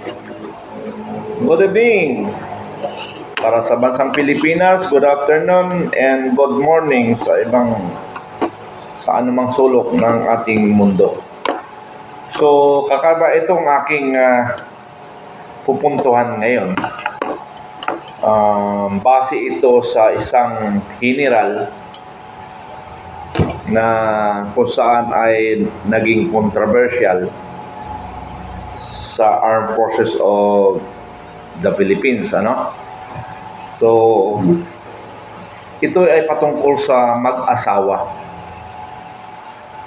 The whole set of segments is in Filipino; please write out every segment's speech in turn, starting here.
Good evening para sa bansang Pilipinas, good afternoon and good morning sa anumang sulok ng ating mundo. So, kakaba itong aking pupuntuhan ngayon. Base ito sa isang general na kung saan ay naging controversial sa Armed Forces of the Philippines, So, ito ay patungkol sa mag-asawa.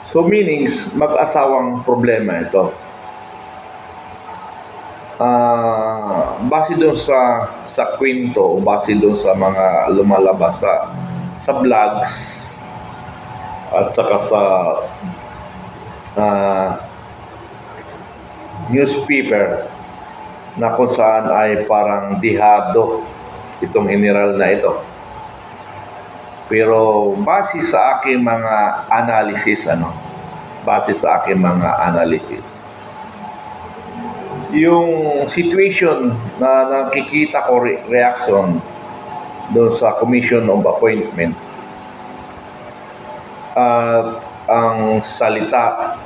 So, meanings, mag-asawang problema ito. Base doon sa kwento, base doon sa mga lumalabas sa vlogs at saka sa newspaper na kung saan ay parang dihado itong general na ito. Pero base sa aking mga analysis, yung situation na nakikita ko reaction doon sa Commission of Appointment at ang salita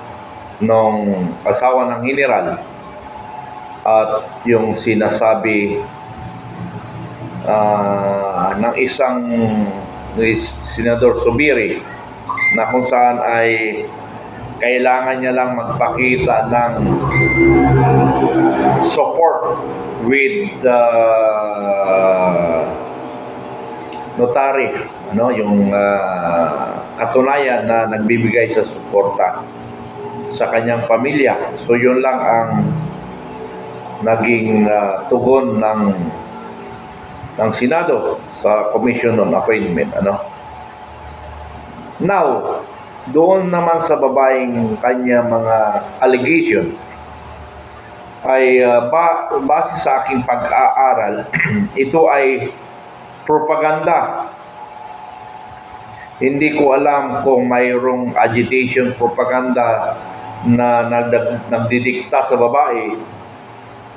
ng asawa ng general at yung sinasabi ng isang Senador Zubiri na kung saan ay kailangan niya lang magpakita ng support with the notary, yung katunayan na nagbibigay sa suporta sa kanyang pamilya. So yun lang ang naging tugon ng Senado sa Commission on Appointment. Now, doon naman sa babaeng kanya mga allegation ay base sa aking pag-aaral ito ay propaganda. Hindi ko alam kung mayroong agitation propaganda na nagdidikta sa babae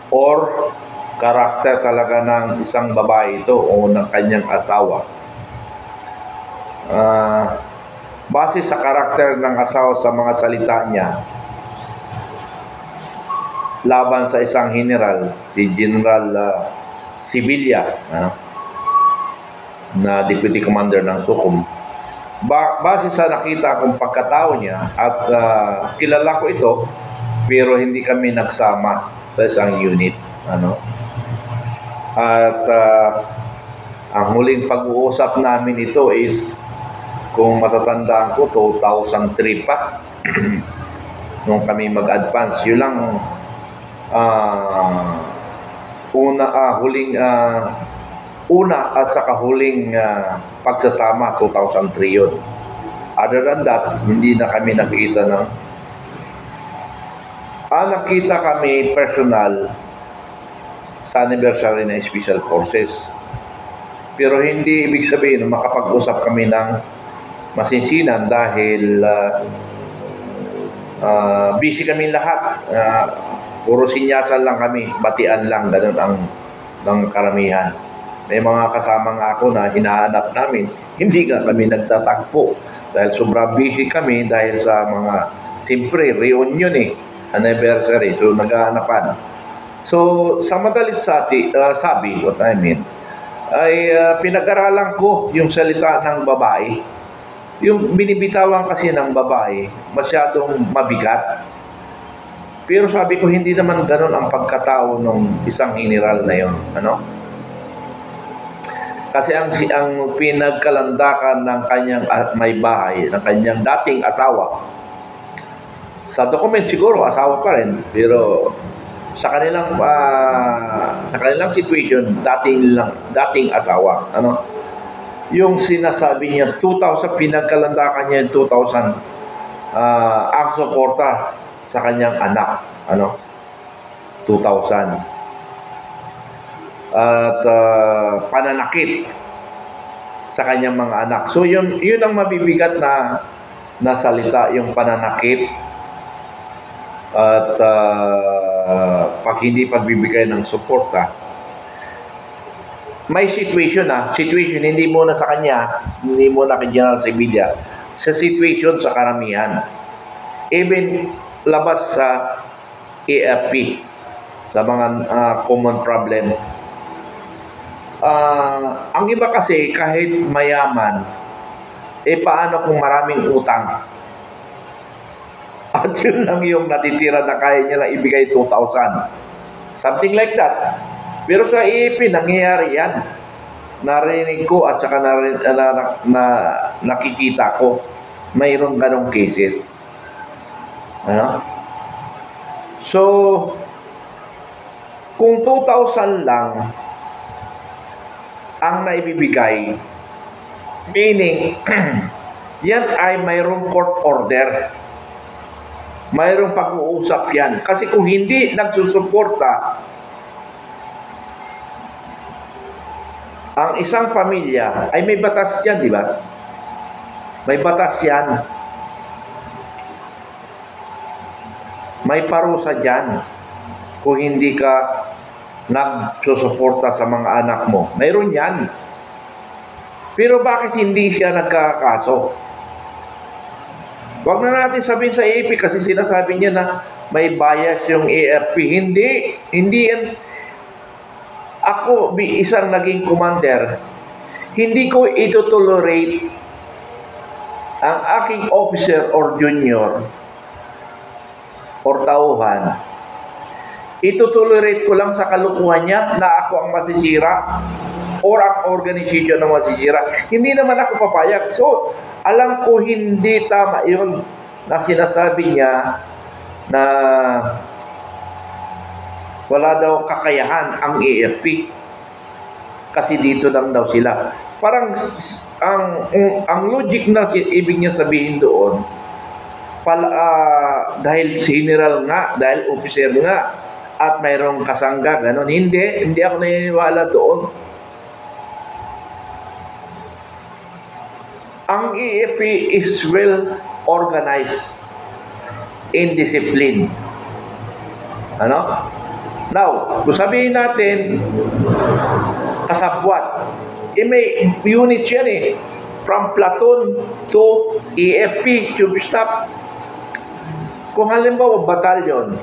or karakter talaga ng isang babae ito o ng kanyang asawa. Base sa karakter ng asawa sa mga salita niya laban sa isang general, si General Sibilia, na Deputy Commander ng Sukhum. Base sa nakita kong pagkatao niya at kilala ko ito pero hindi kami nagsama sa isang unit, At ang huling pag-uusap namin ito is, kung matatandaan ko, 2003 pa nung kami mag-advance. Yun lang una at saka huling pagsasama, 2003 yun. Other than that, hindi na kami nakita ng nakita kami personal sa anniversary ng Special Forces. Pero hindi ibig sabihin makapag-usap kami ng masinsinan dahil busy kami lahat. Puro sinyasan lang kami, batian lang, ganun ang karamihan. May mga kasama nga ako na hinahanap namin, hindi nga kami nagtatagpo dahil sobrang busy kami dahil sa mga, siyempre, reunion anniversary, so naghahanapan. So, sa madalit sabi, what I mean, ay pinag-aralan ko yung salita ng babae. Yung binibitawan kasi ng babae, masyadong mabigat. Pero sabi ko, hindi naman ganun ang pagkatao ng isang general na yun, Kasi ang pinagkalandakan ng kanyang may bahay, ng kanyang dating asawa, sa document siguro asawa pa rin, pero sa kanilang situation dating asawa, yung sinasabi niya 2000, pinagkalandakan niya yung 2000 ang suporta sa kanyang anak, 2000 at pananakit sa kanyang mga anak. So yun ang mabibigat na salita, yung pananakit at hindi pagbibigay ng suporta, may situation situation, hindi muna sa kanya, hindi muna kay General Sevilla, sa situation sa karamihan. Even labas sa AFP, sa mga common problem. Ang iba kasi, kahit mayaman, paano kung maraming utang? At yun lang yung natitira na kaya niya lang ibigay 2,000. Something like that. Pero sa AFP, nangyayari yan. Narinig ko at saka nakikita ko, mayroong ganong cases. Ano? So, kung 2,000 lang ang naibibigay, meaning, yan ay mayroong court order. Mayroong pag-uusap yan. Kasi kung hindi nagsusuporta ang isang pamilya, ay may batas yan, di ba? May batas yan. May parusa dyan kung hindi ka nagsusuporta sa mga anak mo. Mayroon yan. Pero bakit hindi siya nagkakaso? Huwag na natin sabihin sa AFP kasi sinasabi niya na may bias yung AFP. Hindi yan. Ako, isang naging commander, hindi ko ito-tolerate ang aking officer or junior or tauhan. Ito-tolerate ko lang sa kalukuhan niya na ako ang masisira or ang organization na masisira. Hindi naman ako papayag. So, alam ko hindi tama yun na sinasabi niya na wala daw kakayahan ang AFP. Kasi dito lang daw sila. Parang ang logic na ibig niya sabihin doon, dahil general nga, dahil officer nga, at mayroong kasangga, gano'n. Hindi ako naniniwala doon. Ang AFP is well organized in discipline. Ano? Now, kung sabihin natin, kasabwat, may unit yan from platoon to AFP, tube staff. Kung halimbawa, batalyon,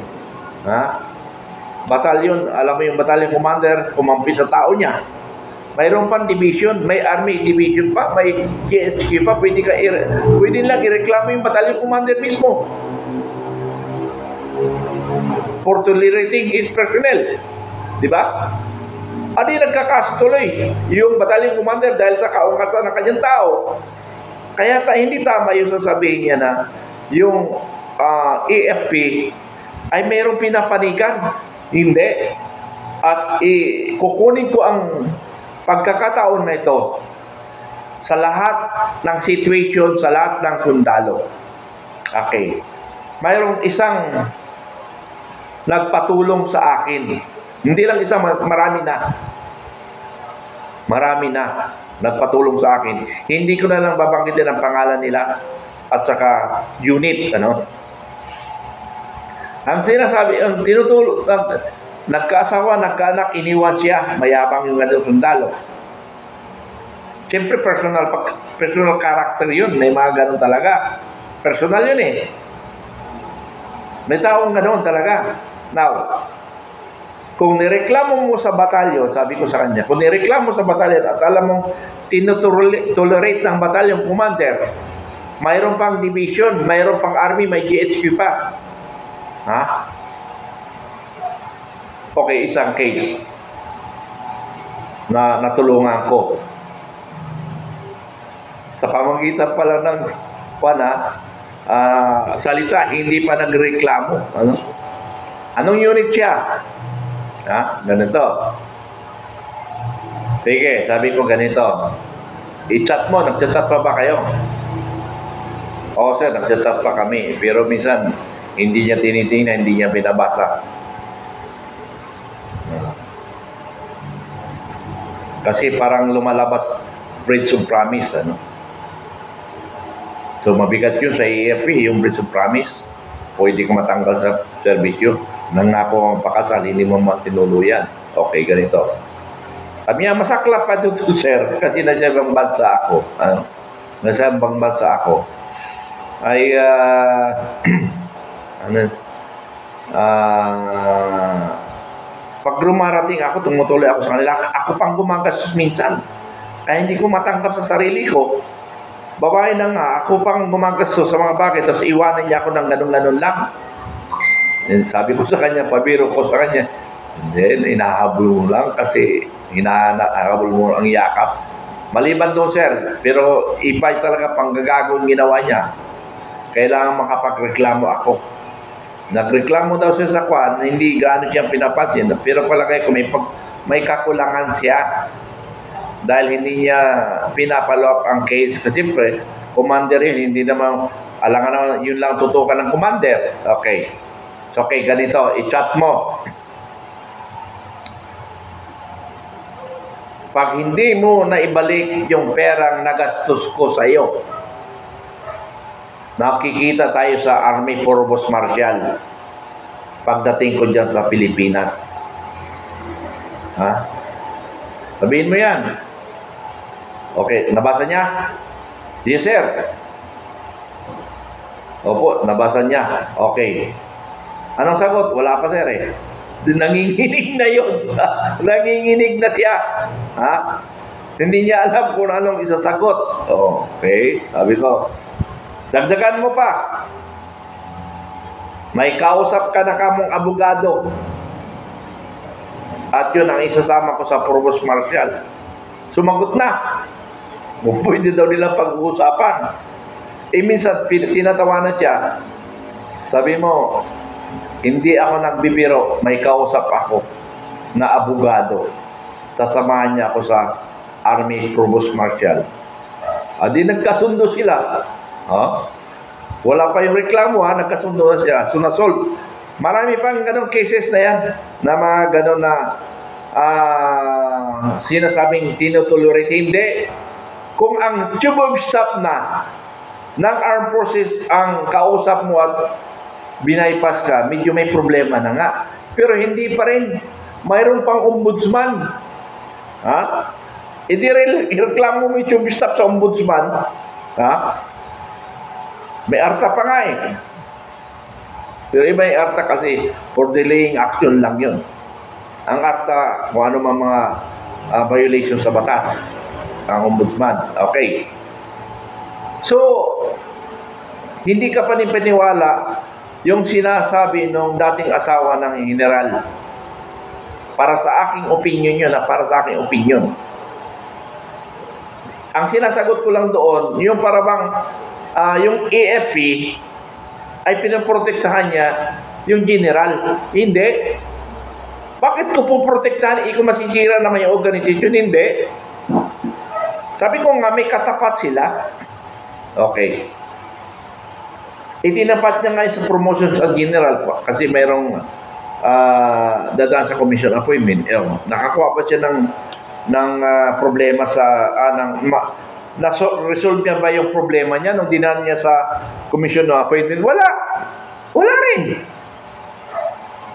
batalyon, alam mo yung batalyon commander, kumampi sa tao niya. Mayroon pang division, may army division pa, may GSQ pa, pwede lang ireklamo yung batalyon commander mismo for tolerating his personnel. Di ba? Adi nagkakastuloy yung batalyon commander dahil sa kaungasan ng kanyang tao. Kaya hindi tama yung sasabihin niya na yung AFP ay mayroong pinapanigan. Hindi. At kukunin ko ang pagkakataon na ito sa lahat ng situation, sa lahat ng sundalo. Okay. Mayroong isang nagpatulong sa akin. Hindi lang isang, marami na. Marami na nagpatulong sa akin. Hindi ko na lang babanggitin ang pangalan nila at saka unit. Ang sinasabi, ang tinutulong, nagkaasawa, nagkaanak, iniwan siya, mayabang yung ganun sundalo. Siyempre, personal character yun. May mga ganun talaga. Personal yun May taong ganun talaga. Now, kung nireklamo mo sa batalyon, sabi ko sa kanya, kung nireklamo sa batalyon at alam mong tinutolerate ng batalyon commander, mayroon pang division, mayroon pang army, may GHQ pa. Okay, isang case na natulungan ko. Sa pamagitan pala ng salita, hindi pa nagreklamo. Anong unit siya? Ganito. Sige, sabi ko ganito. I-chat mo, nagchat-chat pa ba kayo? Oo sir, nagchat-chat pa kami. Pero minsan, hindi niya tinitingnan, hindi niya binabasa. Kasi parang lumalabas breach of promise. So mabigat yun sa AFP, yung breach of promise. Pwede ko matanggal sa servisyo. Nangako ang pakasal, hindi mo matinuluyan. Okay, ganito. Sabi niya, masaklap pa dito, sir, kasi nasa ibang bansa ako. Ano? Nasa ibang bansa ako. Ay, ano, pag lumarating ako, tumutuloy ako sa kanila, ako pang gumagastos minsan. Kaya hindi ko matanggap sa sarili ko. Babae na nga, ako pang gumagastos sa mga bagay, tapos iwanan niya ako ng ganun-ganun lang. And sabi ko sa kanya, pabiro ko sa kanya, hindi, inahabol mo lang kasi hinahabol mo ang yakap. Maliban doon, sir, pero iba talaga panggagagong ginawa niya. Kailangan makapagreklamo ako. Nagreklamo daw siya sa kwan, hindi gaano siya pinapansin. Pero palagay ko may kakulangan siya. Dahil hindi niya pinapalop ang case. Kasi siyempre, commander yun, hindi naman, alangan naman, yun lang tutukan ng commander. Okay. So, okay, ganito, i-chat mo. Pag hindi mo naibalik yung perang nagastos ko sa iyo, nakikita tayo sa Army Provost Marshal pagdating ko dyan sa Pilipinas. Ha? Sabihin mo yan. Okay, nabasa niya? Yes, sir. Opo, nabasa niya. Okay. Anong sagot? Wala pa, sir eh. Nanginginig na yun. Nanginginig na siya. Ha? Hindi niya alam kung anong isasagot. Okay. Sabi ko, dagdagan mo pa. May kausap ka na kamong abogado. At yun ang isasama ko sa Provost Marshal. Sumagot na. Pwede daw nila pag-uusapan. Minsan, tinatawanan siya. Sabi mo, hindi ako nagbibiro, may kausap ako na abogado. Tasamahan niya ako sa Army Provost Marshal. Di nagkasundo sila. Wala pa yung reklamo, nagkasundo na sila. So, na-solve. Marami pang ganong cases na yan, na mga ganon na sinasabing tinutolerate. Hindi. Kung ang chief of staff na ng armed forces ang kausap mo at binaypas ka, medyo may problema na nga. Pero hindi pa rin. Mayroon pang ombudsman. Hindi reklamo mo yung chief of staff sa ombudsman. May arta pa nga eh. Pero iba yung arta kasi for delaying action lang yun. Ang arta, kung ano mga violation sa batas. Ang ombudsman. Okay. So, hindi ka panipaniwala yung sinasabi nung dating asawa ng general. Para sa aking opinion yun, para sa aking opinion. Ang sinasagot ko lang doon, yung parabang yung AFP ay pinaprotektahan niya yung general. Hindi. Bakit ko po protektahan? Ikaw masisira naman yung organization. Hindi. Sabi ko nga, may katapat sila. Okay. Itinapat niya ngayon sa promotion sa general po. Kasi mayroong dadaan sa commission appointment. Nakakuha pa siya ng problema sa resolve niya ba yung problema niya nung dinaan niya sa commission appointment? Wala rin.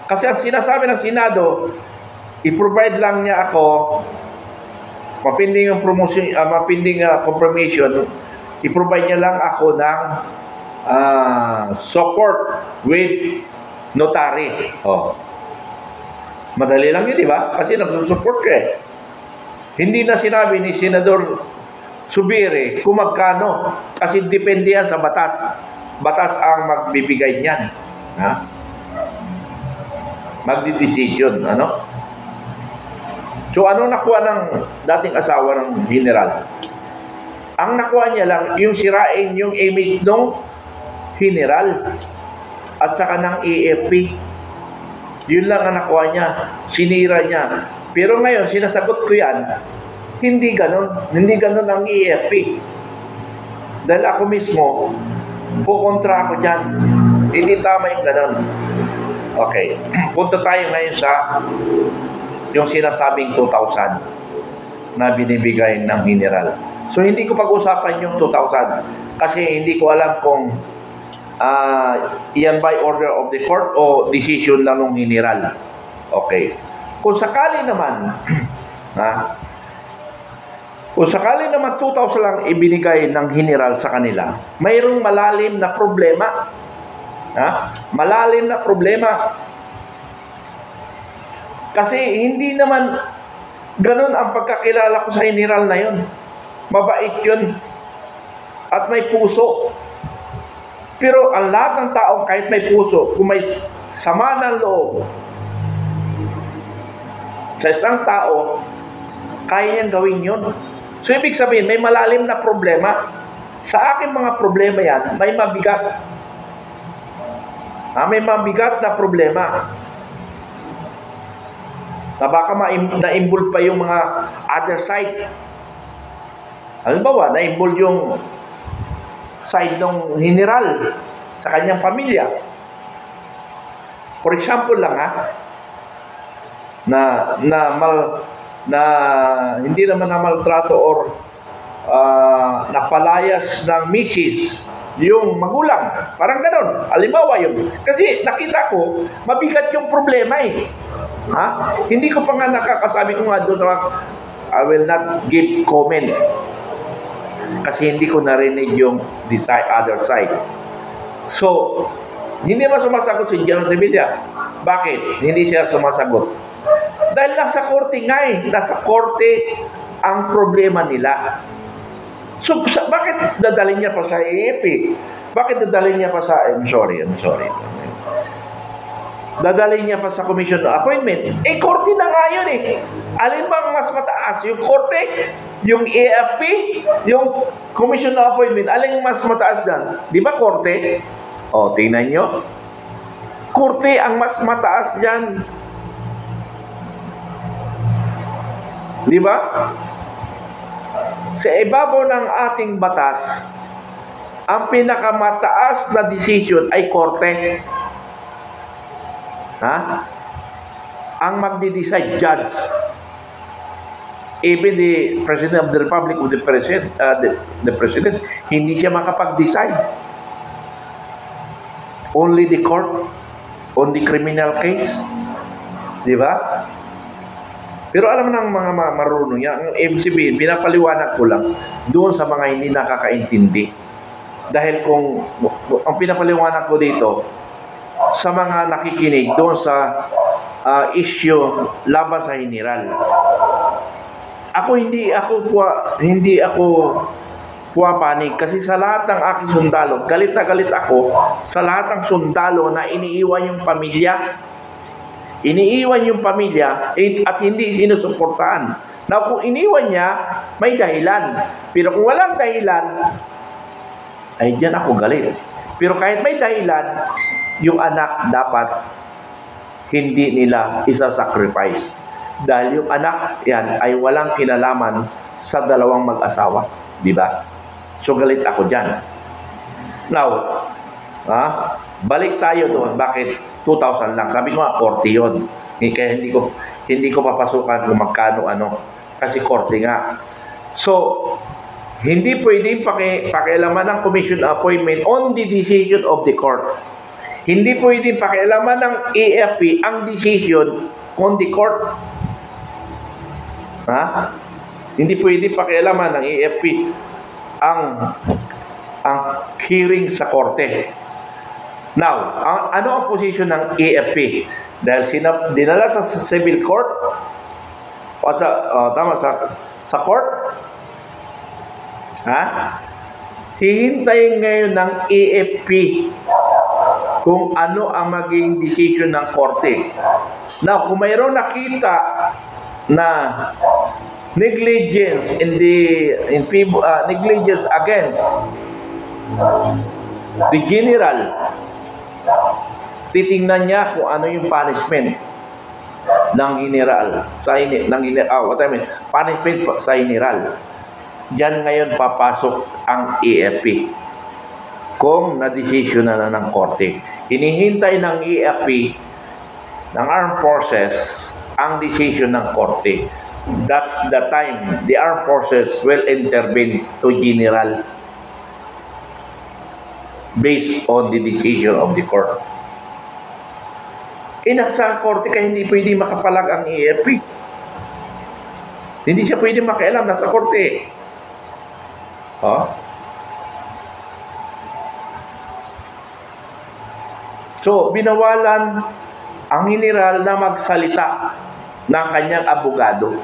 Kasi ang sinasabi ng Senado, i-provide lang niya ako mapinding yung promotion, mapinding confirmation, i-provide niya lang ako ng support with notary. Madali lang yun, di ba? Kasi nagsusupport ka eh. Hindi na sinabi ni Senador Subiri kung magkano. Kasi depende yan sa batas. Batas ang magbibigay niyan. Magdi-decision. So, ano nakuha ng dating asawa ng general? Ang nakuha niya lang, yung sirain yung image ng general at saka ng AFP. Yun lang ang nakuha niya. Sinira niya. Pero ngayon, sinasagot ko yan, hindi ganon. Hindi ganon ang AFP. Dahil ako mismo, kukontra ako dyan. Hindi tama yung ganon. Okay. Punta tayo ngayon sa yung sinasabing 2,000 na binibigay ng general. So, hindi ko pag-usapan yung 2,000 kasi hindi ko alam kung Iyan by order of the court o decision lang ng general? Okay. Kung sakali naman, kung sakali naman 2,000 lang ibinigay ng general sa kanila, mayroong malalim na problema. Malalim na problema. Kasi hindi naman ganun ang pagkakilala ko sa general na yun. Mabait yun. At may puso. Pero ang lahat ng tao, kahit may puso, kung may sama ng loob sa isang tao, kaya niyang gawin yun. So, ibig sabihin, may malalim na problema. Sa aking mga problema yan, may mabigat. May mabigat na problema. Na baka na-involve pa yung mga other side. Halimbawa, na-involve yung side ng general sa kanyang pamilya. For example lang na hindi naman na maltrato or napalayas ng misis yung magulang. Parang ganon. Halimbawa yun. Kasi nakita ko, mabigat yung problema eh. Hindi ko pa nga nakakasabi ko nga doon sa I will not give comment. Kasi hindi ko narinig yung other side. So, hindi ba sumasagot si General Sevilla? Bakit? Hindi siya sumasagot. Dahil nasa korte nga eh. Nasa korte ang problema nila. So, bakit dadalhin niya pa sa AFP? Bakit dadalhin niya pa sa... I'm sorry. Dadalhin niya pa sa commission appointment. Korte na nga yun eh. Alin bang mas mataas? Yung korte? Yung AFP? Yung commission appointment? Alin mas mataas dyan? Di ba korte? Tingnan nyo. Korte ang mas mataas dyan. Di ba? Sa ibabaw ng ating batas, ang pinakamataas na decision ay korte. Ang magdi-decide, judge. Even the President of the Republic or the President, hindi siya makapag-decide. Only the court on the criminal case. Di ba? Pero alam ng mga marunong yan, ang MCB, pinapaliwanag ko lang doon sa mga hindi nakakaintindi. Dahil kung ang pinapaliwanag ko dito, sa mga nakikinig doon sa issue laban sa general. Hindi ako puwapanig kasi sa lahat ng aking sundalo, galit na galit ako sa lahat ng sundalo na iniiwan yung pamilya. Iniiwan yung pamilya at hindi sinusuportahan. Now, kung iniwan niya, may dahilan. Pero kung walang dahilan, ay diyan ako galit. Pero kahit may dahilan, yung anak dapat hindi nila isa-sacrifice. Dahil yung anak yan ay walang kinalaman sa dalawang mag-asawa. Di ba? So galit ako dyan. Now, balik tayo doon. Bakit 2,000 lang? Sabi ko nga, korte yun. Kaya hindi ko papasukan kung magkano Kasi korte nga. So, hindi pwedeng pakialaman ng commission appointment on the decision of the court. Hindi pwedeng pakialaman ng AFP ang decision on the court. Hindi pwedeng pakialaman ng AFP ang hearing sa korte. Now, ano ang position ng AFP? Dahil dinala sa civil court o sa court, hihintayin ngayon ng AFP kung ano ang maging decision ng korte. Now, kung mayroong nakita na negligence negligence against the general, titingnan niya kung ano yung punishment ng general punishment sa general. Diyan ngayon papasok ang AFP kung na-decision na ng korte. Hinihintay ng AFP ng Armed Forces ang decision ng korte. That's the time the Armed Forces will intervene to general. based on the decision of the court. Nasa korte ka hindi pwede makapalag ang AFP. Hindi siya pwede makialam, nasa korte. So, binawalan ang general na magsalita ng kanyang abogado.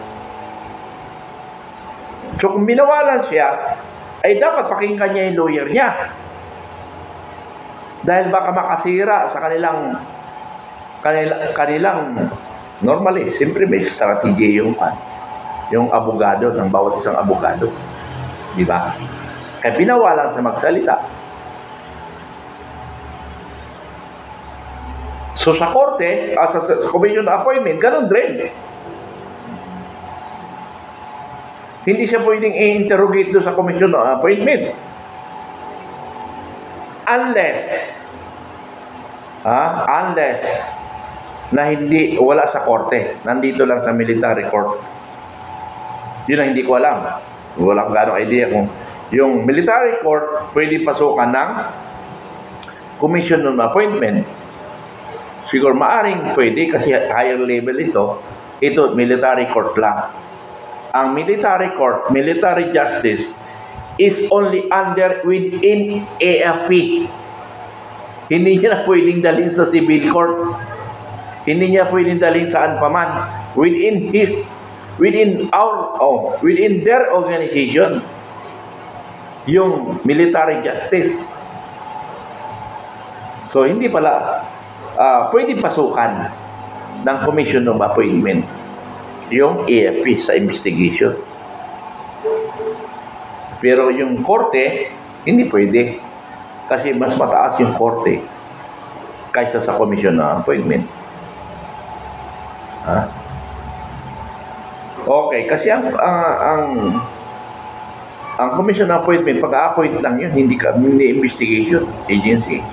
So, kung binawalan siya, ay dapat pakinggan niya yung lawyer niya. Dahil baka makasira sa kanilang normally, siyempre may strategy yung abogado ng bawat isang abogado. Di ba? Kaya binawalan sa magsalita. So sa korte, sa commission appointment, ganun rin. Hindi siya pwedeng i-interrogate doon sa commission appointment. Unless na wala sa korte, nandito lang sa military court. Yun ang hindi ko alam. Wala akong ganong idea kung yung military court pwede pasukan ng commission on appointment. Siguro maaring pwede kasi higher level ito military court lang. Ang military court, military justice is only within AFP. Hindi niya na pwedeng dalhin sa civil court. Hindi niya pwedeng dalhin saan paman. Within their organization, yung military justice. So, hindi pala pwedeng pasukan ng commission of appointment yung AFP sa investigation. Pero yung korte, hindi pwede. Kasi mas mataas yung korte kaysa sa commission na appointment. Okay, kasi ang commission na appointment, pag-appoint lang yun, hindi investigation agency.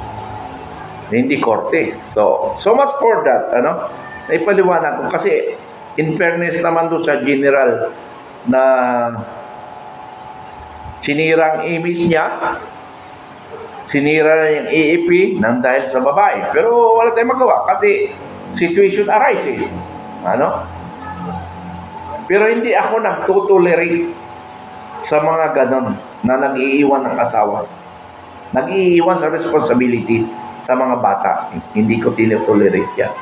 Hindi korte. So much for that, naipaliwanag ko. Kasi, in fairness naman doon sa general na sinirang image niya, sinira na yung AAP nang dahil sa babae. Pero wala tayong magawa kasi situation arise Pero hindi ako nagtutolerate sa mga ganon na nag-iiwan ng asawa. Nag-iiwan sa responsibility sa mga bata. Hindi ko tinotolerate yan.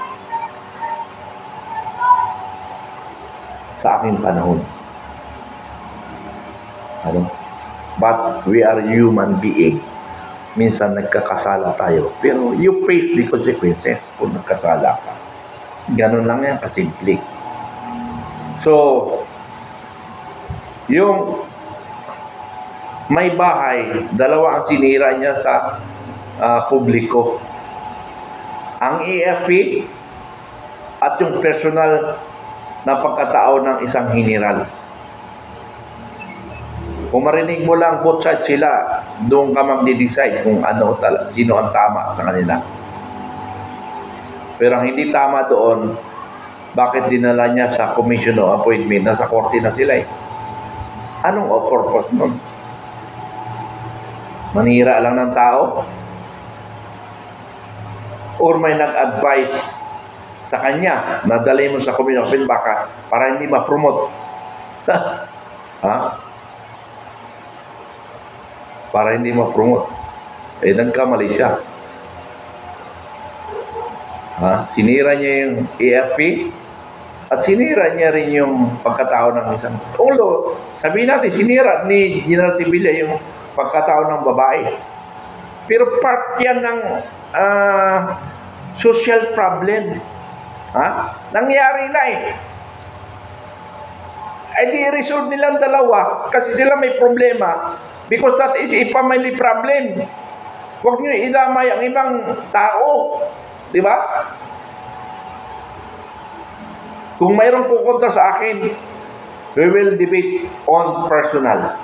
Sa aking panahon. But we are human being. Minsan nagkakasala tayo. Pero you face the consequences kung nagkasala ka. Ganun lang yan kasimple. So, yung may bahay, dalawa ang sinira niya sa publiko. Ang AFP at yung personal na pagkatao ng isang general. Kung marinig mo lang both sides sila, doon ka magde-decide kung sino ang tama sa kanila. Pero ang hindi tama doon, bakit dinala niya sa commission o appointment? Nasa korte na sila Anong purpose nun? Manira lang ng tao? Or may nag-advise sa kanya na dalhin mo sa commission of appointment baka para hindi ma-promote? Para hindi ma-promote. Nagkamali siya. Sinira niya yung AFP at sinira niya rin yung pagkatao ng isang. Although, sabihin natin, sinira ni General Sibilya yung pagkatao ng babae. Pero part yan ng social problem. Nangyari na di-resolve nilang dalawa kasi sila may problema. Because that is a family problem. Huwag nyo idamay ang ibang tao. Di ba? Kung mayroong pupunta sa akin, we will debate on personal.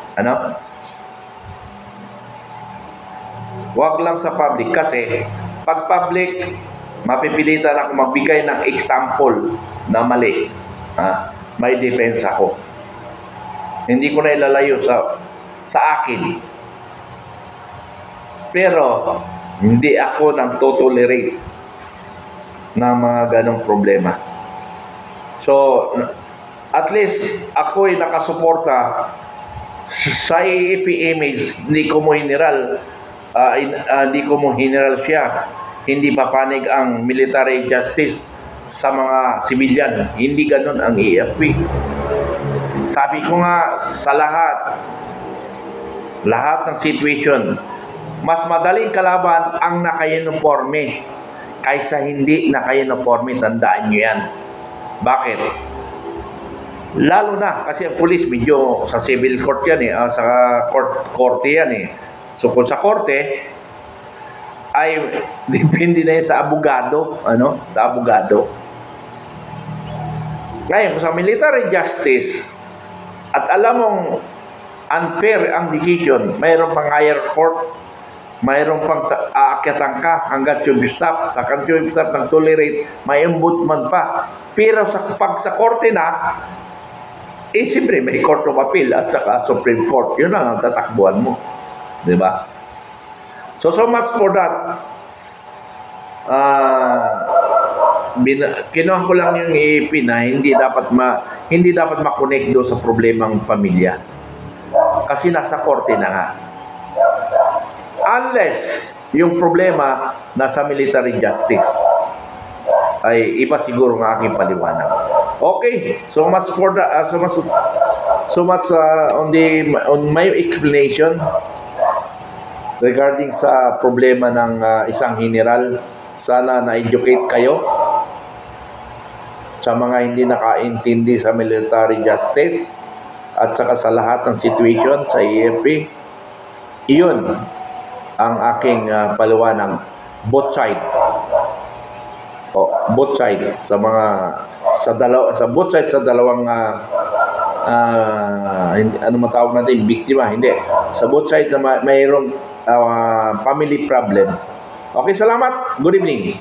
Huwag lang sa public. Kasi, pag public, mapipilitan ako magbigay ng example na mali. May defense ako. Hindi ko na ilalayo sa akin. Pero hindi ako nang tolerate ng mga ganong problema. So, at least ako'y nakasuporta sa AAP image. Hindi ko mo general siya. Hindi papanig ang military justice sa mga civilian. Hindi ganon ang AFP. Sabi ko nga sa lahat ng situation, mas madaling kalaban ang naka-uniforme kaysa hindi naka-uniforme. Tandaan nyo yan. Bakit? Lalo na kasi ang pulis medyo sa civil court yan sa korte yan So kung sa korte ay depende na yan sa abogado, sa abogado. Ngayon kung sa military justice at alam mong unfair ang decision, mayroon pang higher court, mayroon pang aakyatan ka hanggang chief staff, hanggang chief staff ng tolerate, may ombudsman pa. Pero pag sa korte na, siyempre may court of appeal at saka Supreme Court. Yun ang tatakbuhan mo. Diba? So much for that. Kinuha ko lang yung EAP na hindi dapat makonect do sa problemang pamilya. Kasi nasa korte na nga. Unless yung problema nasa military justice, ay iba siguro ng aking paliwanag. Okay, so much for the on my explanation regarding sa problema ng isang general. Sana na-educate kayo sa mga hindi nakaintindi sa military justice at saka sa lahat ng situation sa AFP. Iyon ang aking paliwanag, both side. Both side sa both side sa dalawang ano matawag natin, biktima, hindi. Sa both side na mayroong family problem. Okay, salamat. Good evening.